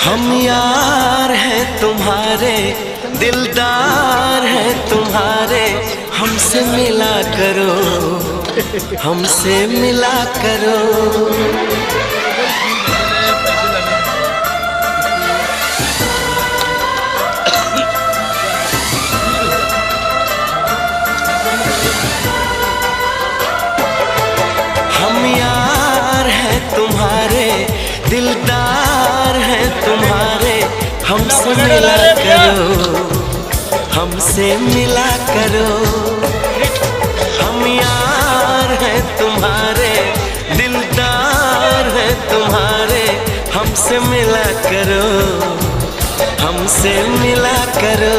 हम यार हैं तुम्हारे, दिलदार हैं तुम्हारे, हमसे मिला करो, हमसे मिला करो। हम यार हैं तुम्हारे, दिलदार हैं तुम्हारे, हमसे मिला करो, हमसे मिला करो। हम यार हैं तुम्हारे, दिलदार हैं तुम्हारे, हमसे मिला करो, हमसे मिला करो।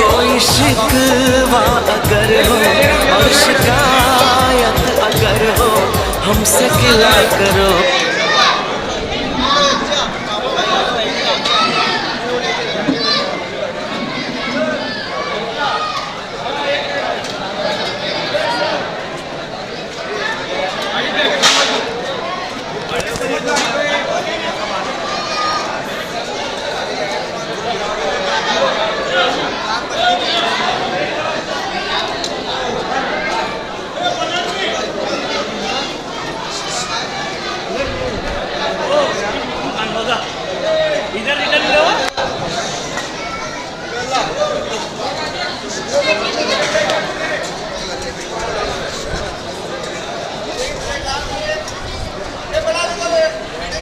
कोई शिकवा अगर हो और शिकायत अगर हो, हमसे गिला करो।